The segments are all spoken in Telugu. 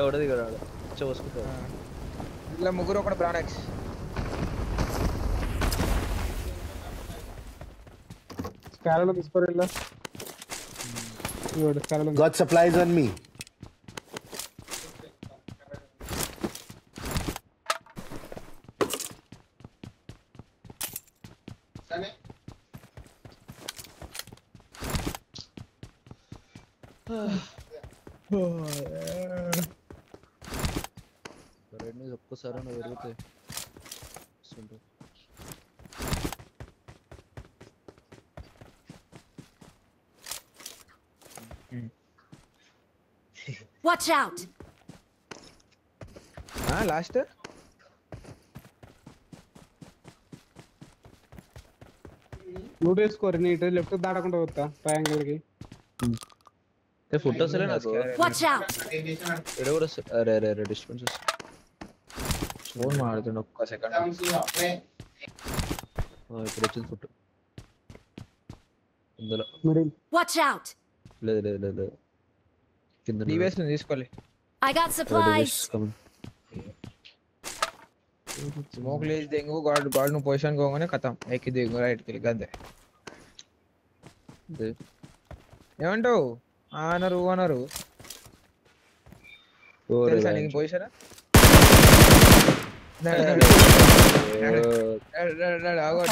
ఎవడది కదా చూసుకుంటా ఇలా ముగ్గురు ఒకటి బ్రానెక్స్ స్కాలలో తీసుకోరు ఇలా Got supplies on me. ఒక్కసారి పెరుగుతాయి Watch out! లాస్ట్ లూట్ వేసుకోరు నీట్ లెఫ్ట్ దాటకుండా పోతా ట్రయాంగిల్ కి ఫుడ్ వస్తలే నాకు Watch out! ఇక్కడ కూడా అరే అరే అరే డిస్టెన్స్ ఫోన్ మాడుతుండ ఒక్క సెకండ్ ఇప్పుడు వచ్చింది ఫుడ్ ఇందులో Watch out! లేదు లేదు లేదు లేదు కింద డివైస్ తీసుకోలే I got supplies. స్మోక్ లేజ్ దెంగు గాడ్ గాడ్ ను పొజిషన్ కోగానే ఖతం ఎక్కి దిగు రైట్ కి గంతే ఏమంటావు అనరు తెలుసా నీకు పొజిషన్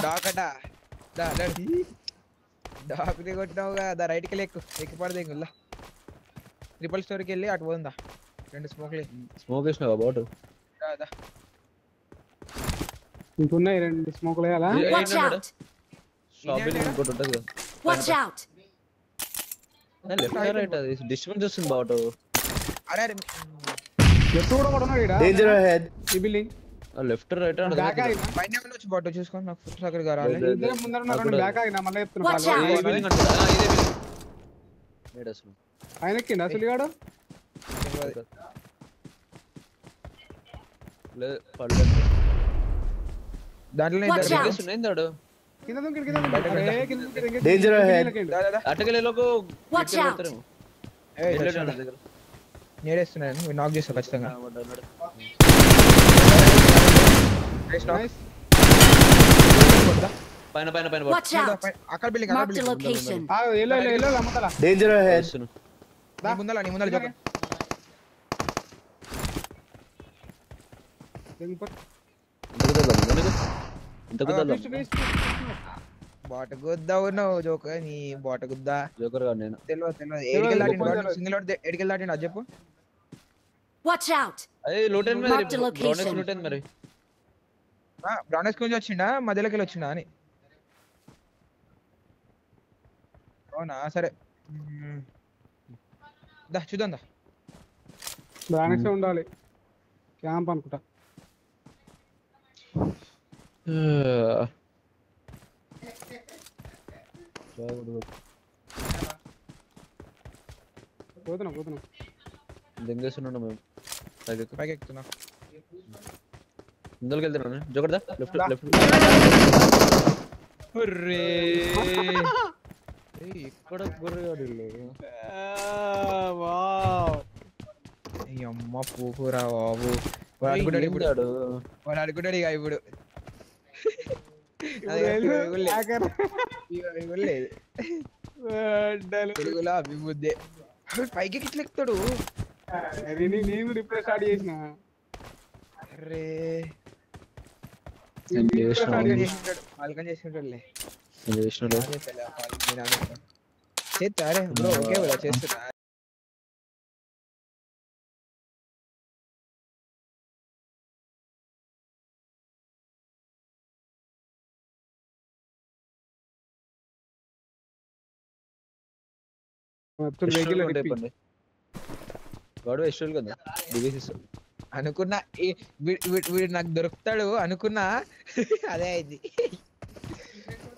డాకట డాక్ దిగొట్టినావు కదా రైట్ కి ఎక్కి పడదు ఇంగుల్లా ట్రిపుల్ స్టోర్కి వెళ్ళి అటు పోతుందా రెండు స్మోక్ వేసినావా బాటు ఇంకున్నాయి రెండు స్మోక్లు వేయాలా Watch out! షాపింగ్ ఇంకోటి ఉంటుంది కదా Watch out! లెఫ్ట్ రైట్ అది డిస్టర్బెన్స్ వస్తుంది బాటు అరే అరే లెఫ్ట్ కూడా ఉన్నాడు ఈడ Danger ahead. ఈ బిల్డింగ్ లెఫ్ట్ రైట్ బ్యాక్ ఆగినా పైన వచ్చి బాటో చూసుకోండి నాకు ఫుట్ సర్కిల్ గా రాలే ఇద్దరు ముందర ఉన్నారు బ్యాక్ ఆగినా మళ్ళీ చెప్తున్నా Watch కాల్. out! ఇదే బిల్డింగ్ అంటే ఇదే బిల్డింగ్ నేడ్ అసలు ఆయన ఎక్కిండా సులిగాడు లేదు పడలేదు దాంట్లో Watch out! ఏందాడు కింద దుంకి కింద దుంకి. అరే, కింద దుంకి, కింద దుంకి. Danger ahead. కింద. అటకెళ్ళలోకి Watch out! నేడేస్తున్నాను మీరు నాక్ చేస్తా ఖచ్చితంగా Nice. పైన పైన పైన Watch out! అక్కడ బిల్డింగ్ Marked a location. ఆ, ఎల్లో అమ్మతల Danger ahead. నీ ముందల జోక బాట గుద్దావు నువ్వు జోక నీ బాట గుద్దా జోకర్ గా నేను తెలియదు సింగిల్ ఎడికెళ్ళి దాటిండు అది చెప్పు Watch out! అదే Lutyens Marked a location. Lutyens మరి బ్రౌనెస్ నుంచి వచ్చిండా మధ్యలోకి వెళ్ళి వచ్చిండా అని అవునా సరే దా చూద్దాం దా బ్రానెక్స్ ఉండాలి క్యాంప్ అనుకుంటా పోతున్నా దెంగేస్తున్నాడు మేము పైకి ఎక్కుతున్నా ఇందులోకి వెళ్తున్నాను జోకర్ దా లెఫ్ట్ లెఫ్ట్ ఇక్కడ గొర్రెగాడు అమ్మ పూకురా బాబు వాడు అనుకుంటాడు ఇక ఇప్పుడు లేదు తెలుగులో అభివృద్ధి పైకి ఇట్లా ఎక్కుతాడు నేను కూడా ఇప్పుడే స్టార్ట్ చేసిన అరే పాల్కం చేసుకుంటాడులే చేస్తా అరే బ్రో ఓకే బ్రో చేస్తున్నా వాడు ఎస్టోల్ కదా దిగేసి అనుకున్నా వీడు నాకు దొరుకుతాడు అనుకున్నా అదే అయింది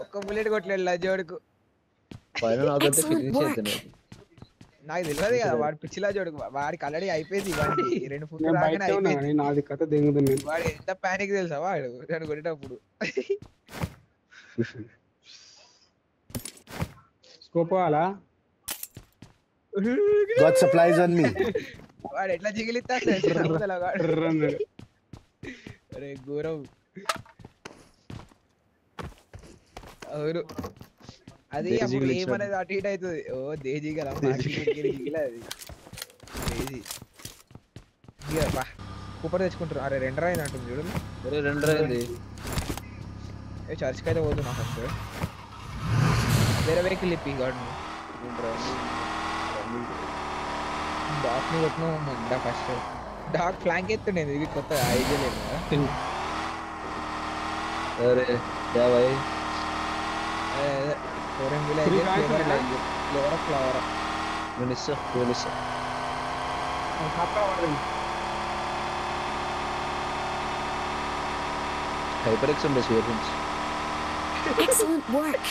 ఒక్క బుల్లెట్ కొట్టలేడు లజ్జోడుకు పైన నాకైతే ఫినిష్ అవుతున్నాయి నాకు తెలియదు కదా వాడు పిచ్చిలా జోడుకు వాడికి ఆల్రెడీ అయిపోయింది ఇవన్నీ 2 ఫుట్లు రాగానే అయిపోయింది నాది కథ దెంగుతుంది వాడు ఎంత పానిక్ తెలుసా వాడు నన్ను కొట్టేటప్పుడు స్కోప్ అలా Got supplies on me. వాడు ఎట్లా జిగిలిస్తా ట్రర్ అన్నాడు. అరే ఘోరం. అవును అది అప్పుడు ఏమనేది అటు ఇటు అవుతుంది. ఓ దేజీ కదా జిగిలే అది దేజీ. ఇక బా కూపర్ తెచ్చుకుంటారు. అరే 2 అయింది అంటుంది చూడు. అరే 2 అయింది. ఏ చర్చ్కి అయితే పోతున్నా ఫస్ట్. వేరే వెహికల్ ఇప్పి గాడు డాక్ని కొట్టినావు మంట ఫస్ట్. డాక్ ఫ్లాంక్ ఎత్తుండేది ఇది కొత్త ఐడియా లేదు కదా. అరే యా భాయ్ foreign village flavour flower minister HyperX ఉండే షేర్స్. Excellent work.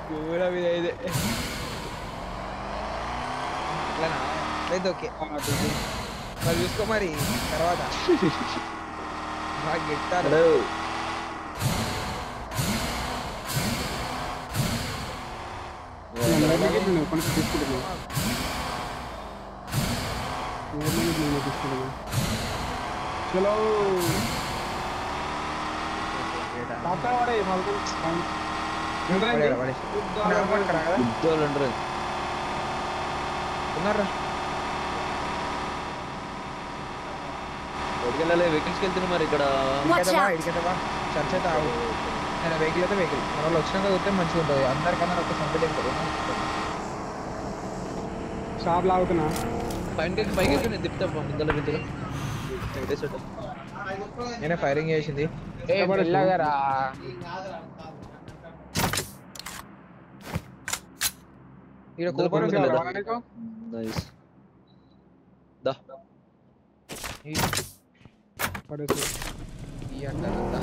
ఘోరం ఇది అయితే. అట్లనా లేదు ఓకే మరి చూసుకో మరి తర్వాత బాగా గెట్టారు. చలో టాటా వాడే ఉన్నారా వెహికల్స్కి వెళ్తున్నా మరి ఇక్కడ. Watch out. ఇడికెటవా చర్చ అయితే ఆగు. నేను వెహికల్ అయితే వెహికల్ మన వాళ్ళు వచ్చినాక చూస్తే మంచిగా ఉంటుంది. అందరికన్నా ఒక సంపద ఉంటుంది. షాప్ లాగుతున్నా. పైకి నేను తిప్పుతా ముందర మిత్రులు. నేనే ఫైరింగ్ చేసింది. ఏ మెల్లగారా ఇక్కడ కూపర్ ఉంది కదా. నైస్ దా పడేసి ఈ అంటారంతా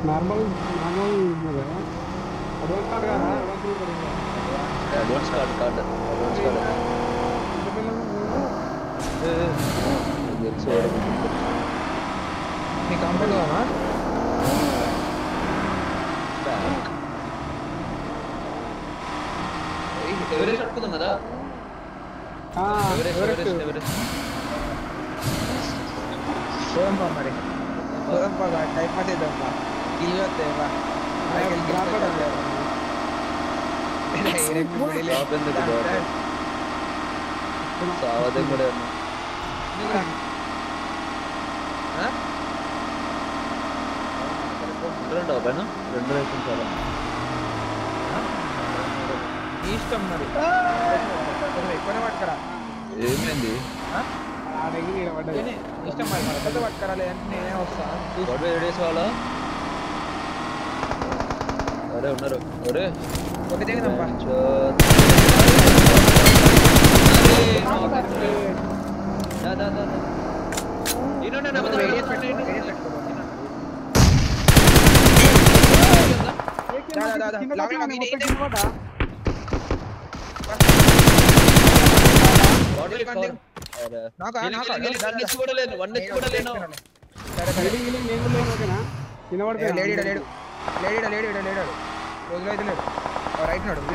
నార్మల్ అడ్వాన్స్ కార్డ్ కదా. అడ్వాన్స్ కార్డ్ నీ కంపెనీ కానా ఎవరెస్ట్ పట్టుకుందాం కదా. పోదాంపా మరి పోదాంపా టైం పట్టేద్దాంపా ఇల్లు వస్తాయమ్మా. సావదే కూడా పైన 2 రైతులు చాలా ఇష్టం మరి ఎక్కువనే పట్టుకరా. ఏమైంది ఇష్టం మరి మన పెద్ద పట్టుకరా లేదంటే నేనే వస్తాను. 7 days వాళ్ళ అరే ఉన్నారు. అరే ఒకటి దిగుదాంపా.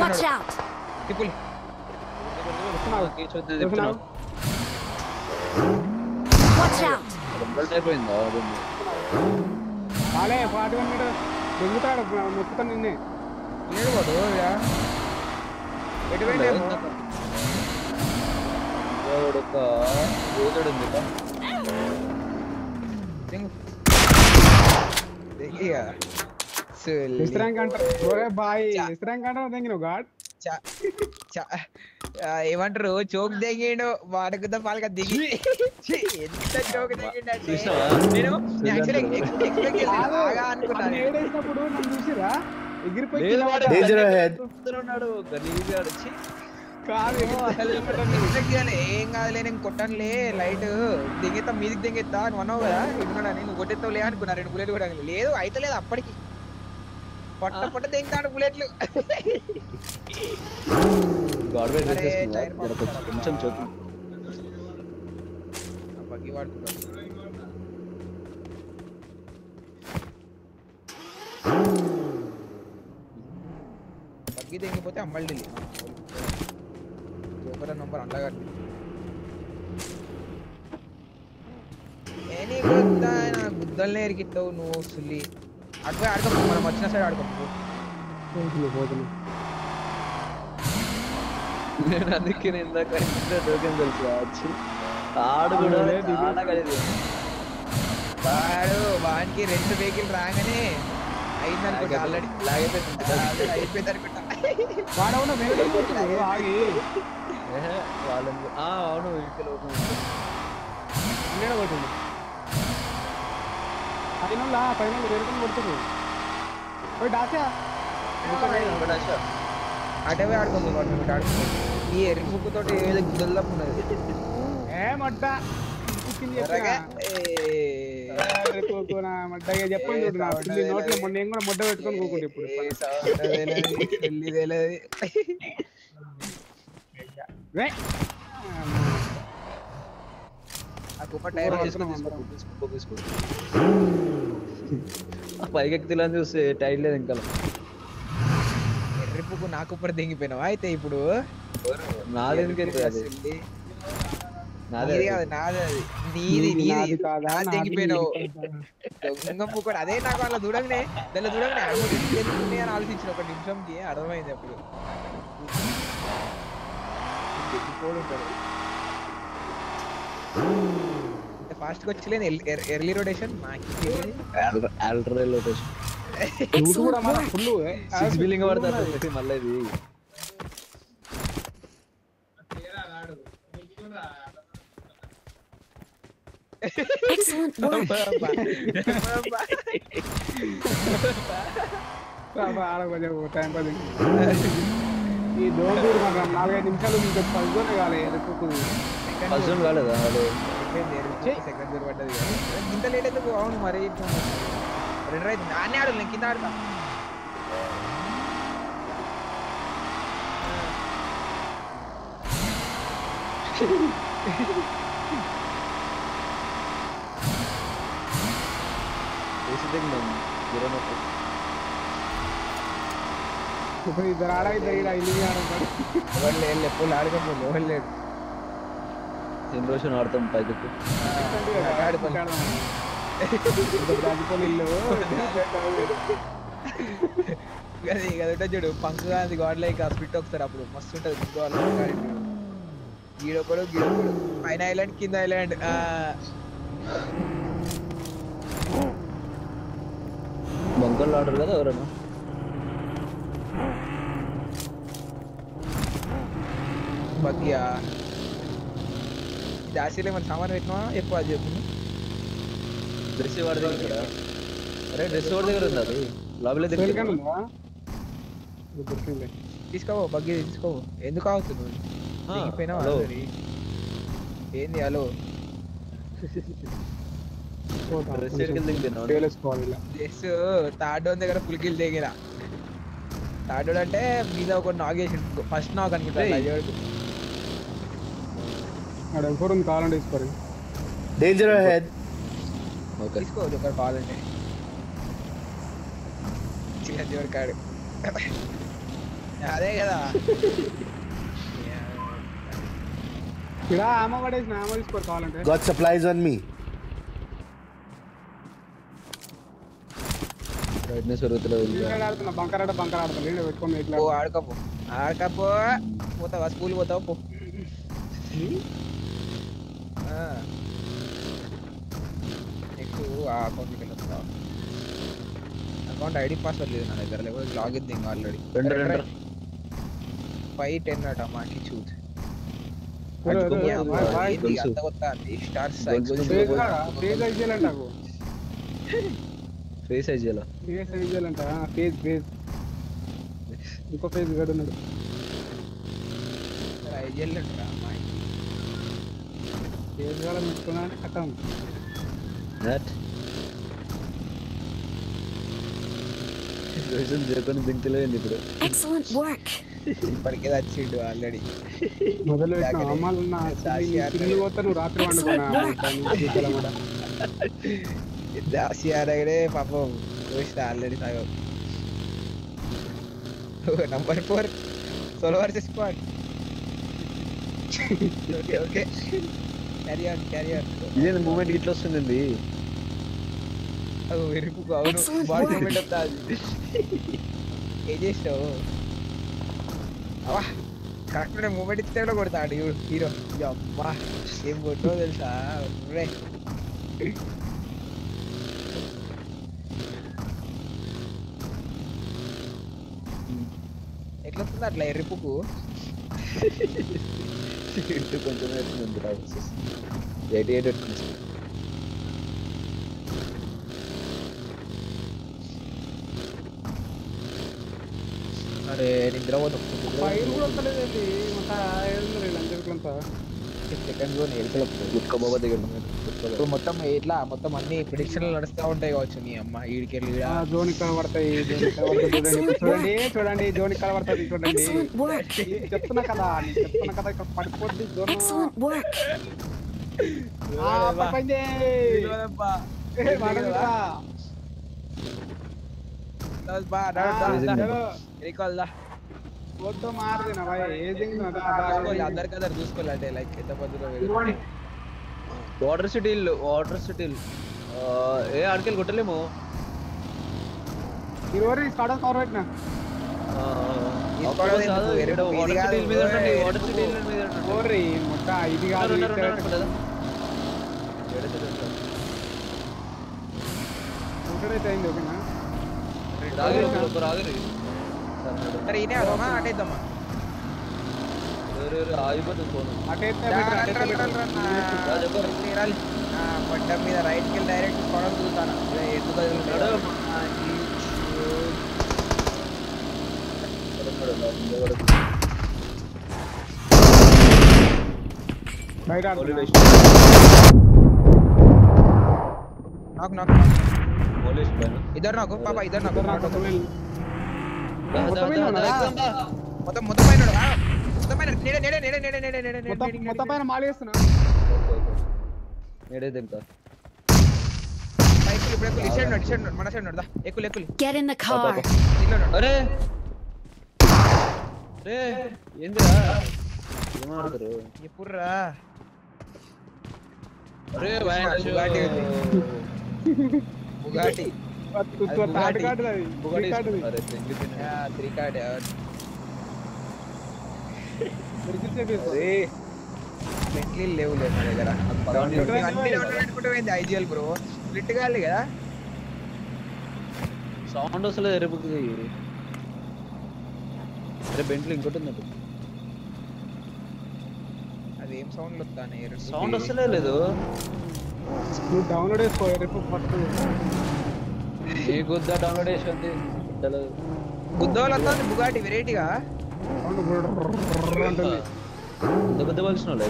Watch out. Watch out. అయిపోయిందా అలే 41 మీటర్ దొంగతాడు మొత్తం నిన్నే లేడు వాడు ఎటువంటి ఏమంటారు చోక్ దిగిండు వాడుకున్న పాలక దిగి ఎంత చోక్ దిగిండంటే నేను ఏం కాదులే నేను కొట్టానులే లైట్ దిగేస్తా మీదికి దిగేస్తా నువ్వు అన్నావు కదా ఇన్నాడు నువ్వు కొట్టేస్తావులే అనుకున్నా 2 బుల్లెట్లు కూడా లేదు అయితే లేదు అప్పటికి పొట్ట పొట్ట దిగుతాడు బుల్లెట్లు కొంచెం చదువు బగ్గి వాడుతున్నాడు బగ్గి తెగిపోతే అమ్మల్ ఢిల్లీ జోకర్ నంబర్ అండగా ఎనీ గుద్ద నా గుద్దల్నే ఎరికిస్తావు నువ్వు సుల్లి అటు ఆడుకో మనం వచ్చిన సైడ్ ఆడుకో నేను అందుకే నేను ఇందాక టోకెన్ తెలుసు వచ్చి ఆడు కూడా చాలా కలిసి వాడు వానికి 2 వెహికల్ రాగానే అయిందనుకుంటా ఆల్రెడీ అయిపోయింది అనుకుంటా వాడవునా ఆగి వాళ్ళని అవును వెహికల్ అన్నే కొట్టింది పైన వేరుకొని కొడుతుంది పోయి డాసా అటవే ఆడుకోండి గవర్నమెంట్ ఆడుకో ఈ ఎర్రి ముక్కుతోటి ఏదో గుద్దలు తప్పున్నది మడ్డ మడ్డగా చెప్పండి నోట్లో మొన్న ఏం కూడా ముడ్డ పెట్టుకొని కూకుంటే ఇప్పుడు పైకి ఎక్కుతులని చూస్తే టైట్ లేదు ఇంకా ఎర్రిపుకు నాకు ఇప్పుడు దిగిపోయినావా అయితే ఇప్పుడు నాది ఎందుకు అది నాదే కాదు నాదే అది నీది దిగిపోయినావు దొంగ కూడా అదే నాకు అలా చూడగానే దాన్ని చూడగానే అని ఆలోచించిన 1 నిమిషంకి అర్థమైంది అప్పుడు ఫాస్ట్ గా వచ్చలేదు early rotation ultra rotation full 6 billing పడుతుంది మళ్ళీ ఇది Excellent work. టైం పది ఈ దోడు మనం 4-5 నిమిషాలు ఇంకా పడుకోనే కాలేదు పర్సన్ కాలేదా సెకండ్ దూరం పడ్డది ఇంత లేట్ అయితే అవును మరి 2 రైతు నాన్నే ఆడు నేను కింద ఆడతా ఇద్దరు ఆడైతే ఇల్లు ఎవరు ఎప్పుడు ఆడకపోతే ఎవరు లేడు రోజు ఆడతాం పైకి ఇల్లు అదొకటి చూడు పంకగా అది గోడలో ఇక స్పిట్ ఒకసారి అప్పుడు మస్తు ఉంటుంది గీడొకడు పైన ఐలాండ్ కింద ఐలాండ్ బంకర్లు ఆడరు కదా ఎవరన్నా బగ్గియా దాసీలో మన సామాన్ పెట్టినావా ఎక్కువ అది చెప్పు డ్రెస్ వాడి దగ్గర అరే డ్రెస్ వాడి దగ్గర ఉంది అది లాబీలో తీసుకోవో బగ్గి తీసుకోవో ఎందుకు అవుతుంది ఏంది హలో డ్రెస్ తాడో దగ్గర పులికిల్ దిగిన తాడోడు అంటే మీద ఒక నాగేసి ఫస్ట్ నాగ్ అనుకుంటా కావాలంటే తీసుకోరు డేంజర్ అహెడ్ తీసుకోవచ్చు ఒకరు కావాలంటే చిన్న కాడు అదే కదా ఇలా ఆమె పడేసిన ఆమె తీసుకోరు కావాలంటే Got supplies on me. Brightness పెరుగుతలేదు ఆడుతున్నా బంకర్ ఆడుతున్నా పెట్టుకొని ఓ ఆడకపో పోతావా స్కూల్ పోతావా పో నెక్స్ట్ ఆ అకౌంట్కి వెళ్ళొస్తావా అకౌంట్ ఐడి పాస్వర్డ్ లేదు నా దగ్గర లేకపోతే లాగిన్ దింగ్ ఆల్రెడీ 510 అట మాకి చూసి ఫేస్ సైజ్ చేయాలా ఇంకో ఫేజ్ గడు ఉన్నాడు దించలేదు ఇప్పుడు Excellent work. ఇప్పటికే వచ్చిండు ఆల్రెడీ మొదలు పోతా నువ్వు రాత్రి వండుకున్నా దాసి అడగడే పాపం చూసిన ఆల్రెడీ సగం Number 4 solo versus squad. Okay. Carry on. ఇదే మూమెంట్ ఇట్లా వస్తుంది. వెరుపుకు అవును Excellent బాడీ work. మూమెంట్ వస్తా ఏం చేసావు అవా కరెక్ట్ మూమెంట్ ఇస్తే కూడా కొడతాడు హీరో అబ్బా ఏం కొట్టో తెలుసా రే ఎట్లా వస్తుంది అట్లా ఎరుపుకు కొంచెం 88 పెట్టుకుని అరే నిద్ర ఫైర్ కూడా వస్తలేదండి మొత్తం వీళ్ళందరికంతా సెకండ్ జోన్ గుట్కోబాబా దగ్గర ఇప్పుడు మొత్తం ఇట్లా మొత్తం అన్ని ప్రిడిక్షన్లు నడుస్తూ ఉంటాయి కావచ్చు నీ అమ్మ ఈడికెళ్ళి జోన్ ఇక్కడ పడతాయి చూడండి జోన్ ఇక్కడ పడుతుంది చూడండి Excellent work. చెప్తున్నా కదా ఇక్కడ పడిపోద్ది జోన్ Excellent work. వద్దు మారదినా భాయ్ ఏజింగ్ అందరికి అందరు చూసుకోవాలంటే లైక్ ఎంత పొద్దులో వాటర్ సిటీల్ ఏ ఆడికెళ్ళి కొట్టలేము. ఇరువరి స్టార్ట్ కవర్ పెట్టినా వాటర్ సిటీల్ మీద ఓర్రి మొట్ట ఇది కాదు అయితే అయింది ఓకేనా సరే ఈయనే అదమ్మా అటేద్దామా ఆగిపోతుంది ఫోన్. పడ్డ మీద రైట్కి వెళ్ళి డైరెక్ట్ కొడం చూస్తాను ఎందుకు బయట నాకు ఇద్దరు నాకు పాప ఇద్దరు నాకు మొత్తం పైన మొత్తం పైన మాలేస్తున్నా మన side నడుదా ఎక్కులు Get in the car. అరే రే ఏందిరా ఏమాడతారు ఎప్పుడురా అరే బుగాటి బెంట్లీ లేవు లేదు మన దగ్గర ఐజిఎల్ బ్రో స్ప్లిట్ కాలి కదా సౌండ్ వస్తలేదు రేపు బెంట్లు ఇంకోటి ఉంది అది ఏం సౌండ్ వస్తానే సౌండ్ వస్తలేదు నువ్వు డౌన్లోడ్ చేసుకో రేపు ఫస్ట్ ఏ గుద్దా డౌన్లోడ్ చేసింది గుద్దోలు వస్తుంది బుగాటి వెరైటీగా గుద్ద పలిసిన వాళ్ళు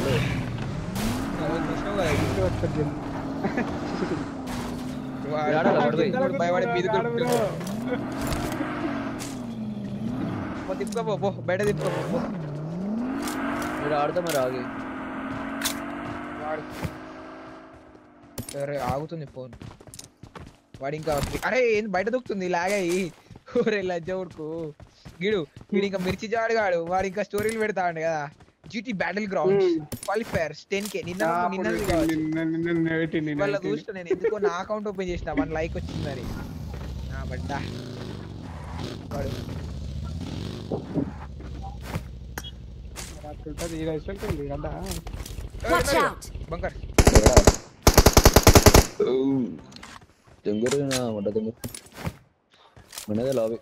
భయపడి మీద తిప్పుకోపో బయట తిప్పుకోపో మీరు ఆడతా మరి ఆగి ఆగుతుంది ఫోన్ వాడు ఇంకా అరే ఏంది బయట దొక్కుతుంది లాగాయి ఊరే లజ్జ ఉడుకు గిడు వీడు ఇంకా మిర్చి జాడుగాడు వాడు ఇంకా స్టోరీలు పెడతాడు కదా GT battle ground qualifiers 10K నిన్న వాళ్ళ చూస్తా నేను ఎందుకో నా అకౌంట్ ఓపెన్ చేసిన 1 లైక్ వచ్చిందని నా బడ్డా వాడు Watch out. బంకర్ దొంగరు మనదే లాబీ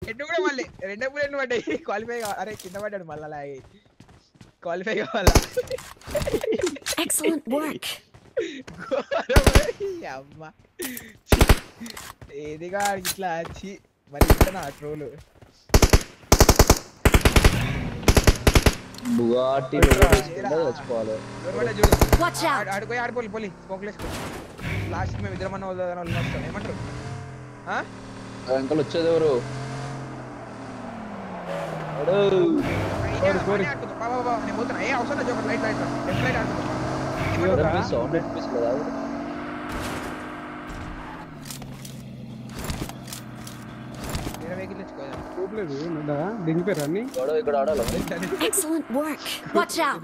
ఎన్ని కూడా మళ్ళీ రెండే బుల్లెట్లు పడ్డాయి క్వాలిఫై అరే కింద పడ్డాడు మళ్ళా లాగి క్వాలిఫై కావాలా Excellent work. అమ్మ ఏదిగా ఇట్లా వచ్చి మరి ఇతనా ట్రోల్ బుగాటి చచ్చిపోవాలి. చూడు Watch out! ఆడుకోయి ఆడిపోయి పోలి స్మోక్లేసుకో లాస్ట్ మేము ఇద్దరం అన్న వాళ్ళు వస్తాం ఏమంటారు అంకల్ వచ్చేది ఎవరు? నేను పోతున్నా ఏ అవసరం లేదు లైట్ లైట్ లెఫ్ట్ లైట్ ఆడుతున్నా సౌండ్ అనిపిస్తుంది కదా. వేరే వెహికల్ తెచ్చుకోదా చూడలేదు దిగిపోయారు అన్ని. ఇక్కడ ఆడాలి Excellent work. Watch out!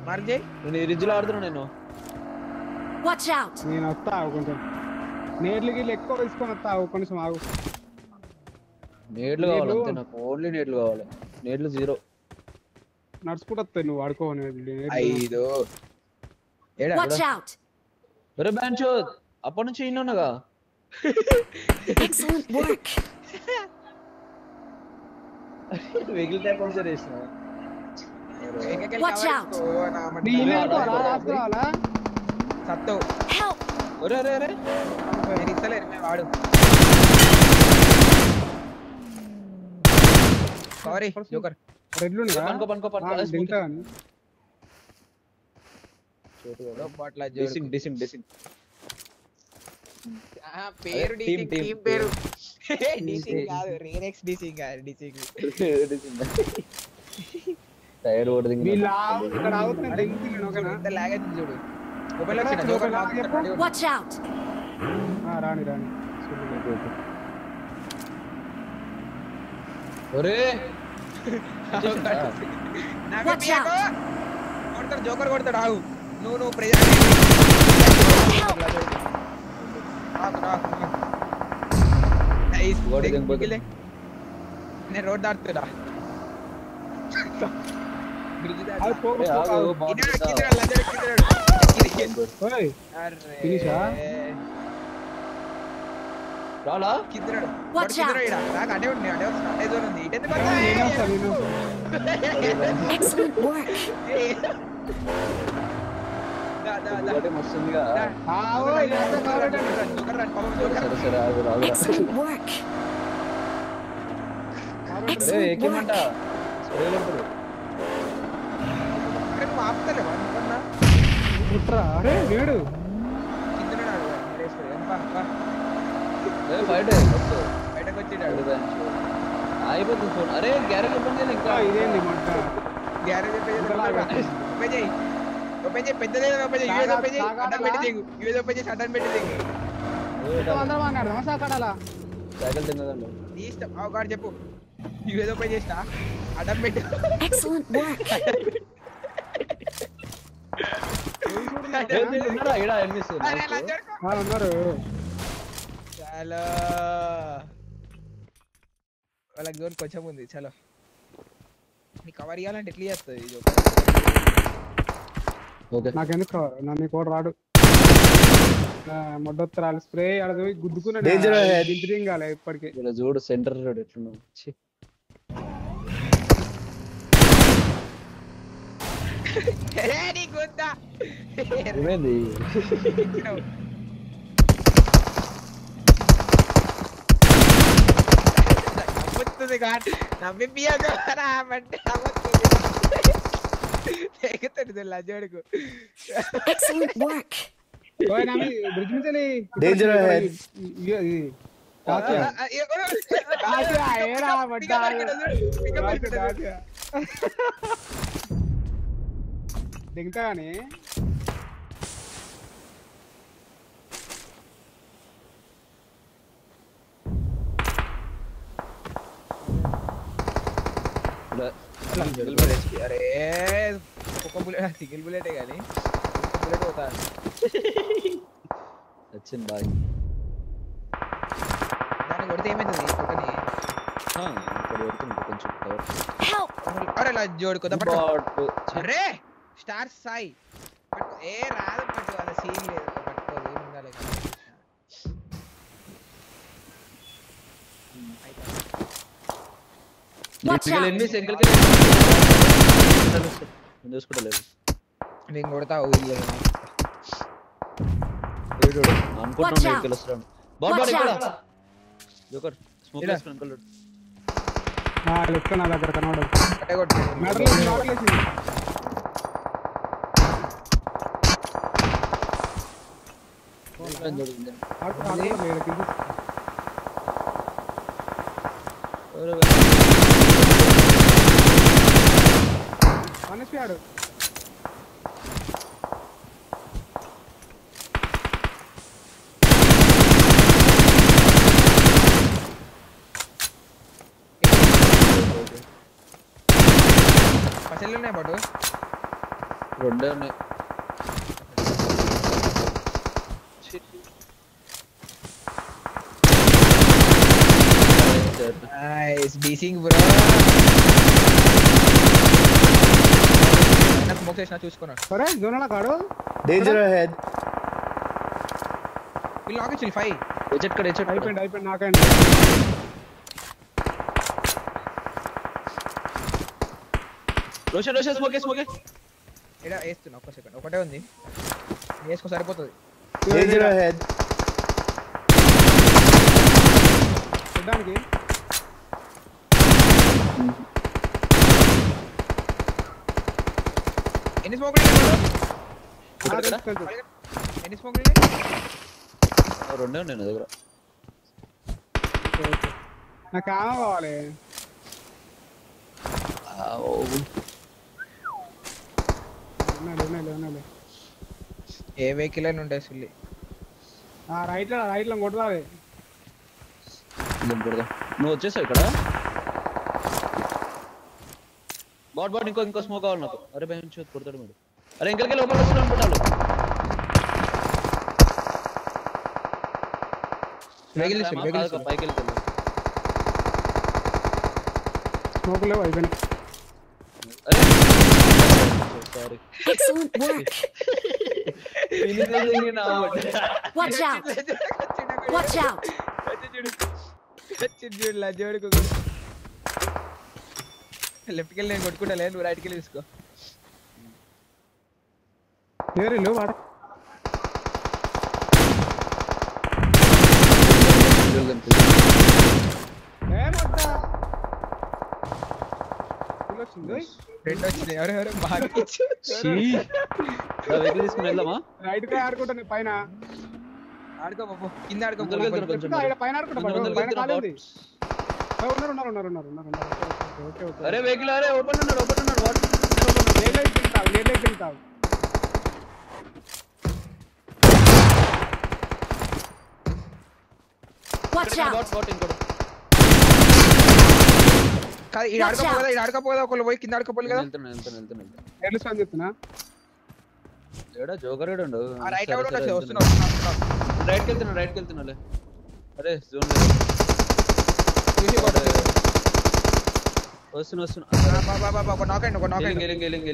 Mark చేయి నేను ఈ రిజ్లో ఆడుతున్నా. నేను Watch out! నేను వస్తా కొంచెం నేర్లు గిట్లు ఎక్కువ తీసుకొని వస్తా కొంచెం ఆగు. నేట్లు కావాలి అంతే నాకు. ఓన్లీ నేట్లు కావాలి. నేట్లు 0. నడుచుకుంటూ వస్తాయి నువ్వు ఆడుకోవాలి. 5 ఏడా Watch out! ఒరే బ్యాంచో అప్పటి నుంచి ఇన్నున్నాగా. Excellent work. Vehicle type answer చేసిన. Watch out! రాసుకోవాలా సత్తు Help! ఒరే అరే అరే నేను ఇస్తలేరు మేము వాడు సారీ జోకర్ రెడ్లు పనుకో పనుకో పనుకో. తింటా బాట్ల డిసింగ్ డిసింగ్ డిసింగ్ పేరు టీమ్ డిసింగ్ టీమ్ పేరు డిసింగ్ కాదు రీనెక్స్ డిసింగ్ కాదు డిసింగ్ టైర్ ఓడింగ్. వీళ్ళు ఇక్కడ ఆగుతున్నాయి దిగుతున్నాను ఓకేనా. ఎంత లాగ్ అవుతుంది చూడు మొబైల్ వచ్చిన జోకర్ Watch out! రాని రాని ఒరే Watch out! కొడతాడు జోకర్ కొడతాడు ఆగు నువ్వు ప్రెజెంట్ నేను రోడ్ దాటుతున్నా రాలా Watch out! Excellent work. మస్తుందిగా. సరే సరే ఆగు రాగు. Excellent work. Excellent ఏకేమంట work. సరే వెళ్తారు. అరే నేడు ఫైట్ బయటకు వచ్చి అయిపోతుంది ఫోన్. అరే గ్యారేజ్ ఓపెన్ చేయాలి ఇంకా. ఇదేంది మాట గ్యారేజ్ ఓపెన్ చేయి ఓపెన్ చేయి పెద్దదే ఓపెన్ చేయి యూఎస్ ఓపెన్ చేయి అడ్డం పెట్టి దిగు యూఎస్ ఓపెన్ చేసి అడ్డం పెట్టి దిగు అందరం మాట్లాడదాం సాకడాలా సైకిల్ తిన్నదండి. నీ ఇష్టం అవగాడు చెప్పు యూఎస్ ఓపెన్ చేసినా అడ్డం పెట్టి Excellent work. ఉన్నారా ఈడ ఎనిమిస్ ఉన్నారు. చలో వాళ్ళకి జోన్ కొంచెం ఉంది చలో నీ కవర్ ఇవ్వాలంటే ఎట్లా చేస్తుంది ఇది ఓకే. నాకెందుకు కావాలి నన్ను కూడా రాడు మొడ్డొత్తరాలు స్ప్రే అడది గుద్దుకున్నాడు. Danger ahead. ఇంజనీరింగ్ కాలే ఇప్పటికి. ఇలా చూడు సెంటర్ రోడ్ ఎట్లున్నావు. ఏమైంది? నవ్వుతుంది కాదు నవ్విపియాడు లజ్జోడుకు Excellent work. ఓయ్ నామి బ్రిడ్జ్ నుంచి Danger ahead. దిగుతా కానీ అరే ఒక బుల్లెట్ సింగిల్ బుల్లెటే కానీ బుల్లెట్ పోతా వచ్చింది బాయ్. దాన్ని కొడితే ఏమైతుంది కొట్టని ఇక్కడ పెడుతుంది కొంచెం కవర్. Help! అరే లజ్జోడు కొత్త బాట్ అరే స్టార్ సాయి పట్టు ఏ రాదు పట్టు అది సీన్ లేదు పట్టుకోదు ఉండాలి Watch out! ఎనిమిస్ ఎంకల్ చూసుకోలేదు నేను కొడతా Watch out. అనుకుంటున్నాను. వస్తున్నాను బాట్ Watch ఇక్కడ out. జోకర్ స్మోక్ ఇలా. వేసుకొని అంకల్ లెఫ్ట్ నా దగ్గర కనబడదు అట్టే కొట్టు. మెడలో నాట్లేసింది మనిషియాడు పచ్చళ్ళు ఉన్నాయి పాటు రెండే ఉన్నాయి నైస్ డీసింగ్ బ్రో నాకు స్మోక్ చేసినా చూసుకున్నా సరే జోనలా కాడు Danger ahead. వీళ్ళు నాకు ఇచ్చి 5 ఎచెట్ కడ ఎచెట్ అయిపోయింది నాకండి రోషన్ స్మోకే ఇక్కడ వేస్తున్నా ఒక్క సెకండ్ ఒకటే ఉంది వేసుకో సరిపోతుంది Danger ahead. చూడ్డానికి ఎన్ని స్మోకులు ఎన్ని స్మోకులు రెండే ఉన్నాయి నా దగ్గర నాకు ఆమె కావాలి ఉన్నాయి ఏ వెహికల్ అని ఉంటాయి సుల్లి రైట్ లో కొట్టాలి నువ్వు వచ్చేసావు ఇక్కడ బాట్ ఇంకో స్మోక్ కావాలి నాకు అరే భయం కొడతాడు మీరు అరే ఇంకెళ్ళి లోపల వస్తున్నాను కొట్టాలి పైకి వెళ్తాను స్మోక్ లేవు అయిపోయినాయి అరే sorry Excellent work. Watch out. Watch out. లెఫ్ట్కి వెళ్ళి నేను కొట్టుకుంటా నువ్వు రైట్కి వెళ్ళి తీసుకో ఏరిలు వాడ రెండు వచ్చినాయి ఎవరెవరు బాగా తీసుకుని వెళ్దామా రైట్ గా ఆడుకుంటాను పైన ఆడుకో బాబు కింద ఆడుకో పైన ఆడుకుంటా ఉన్నారు ఓకే అరే వెహికల్ అరే ఓపెన్ ఉన్నాడు వాట్ నేర్లైట్ తింటావు Watch out. వాట్ ఇంకోటి కాదు ఇది ఆడుకోపోదా ఒకళ్ళు పోయి కింద ఆడుకోపోలేదు కదా వెళ్తున్నా నేర్లు స్టాన్ చెప్తున్నా ఏడా జోకర్ ఏడు ఆ రైట్ అవుట్ కూడా వస్తున్నా రైట్కి వెళ్తున్నాలే అరే జోన్ వస్తున్నా ఒక నాక్ అయ్యండి గెలింగ్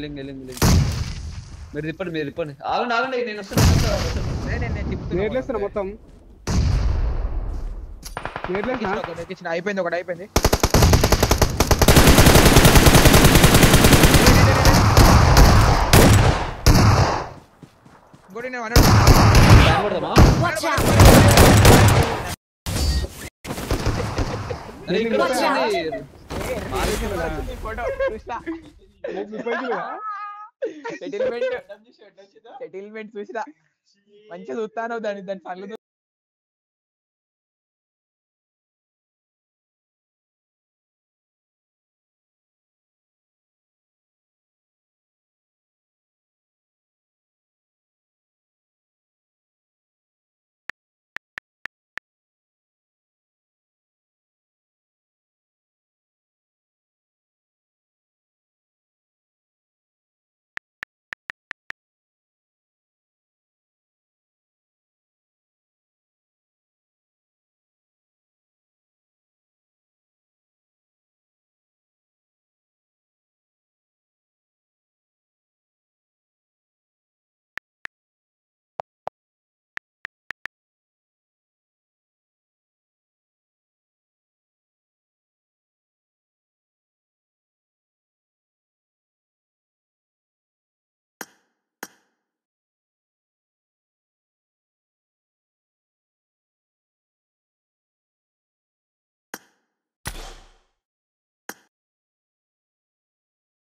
మీరు తిప్పండి ఆగండి నేను వస్తాను నేర్లేస్తున్నా మొత్తం నేర్లేస్తున్నా అయిపోయింది ఒకటి అయిపోయింది ఇంకోటి నేను కొడదామా Watch out. అరే ఇక్కడ Watch out. సెటిల్మెంట్ చూసినా మంచిగా చూస్తాను దాని పనులు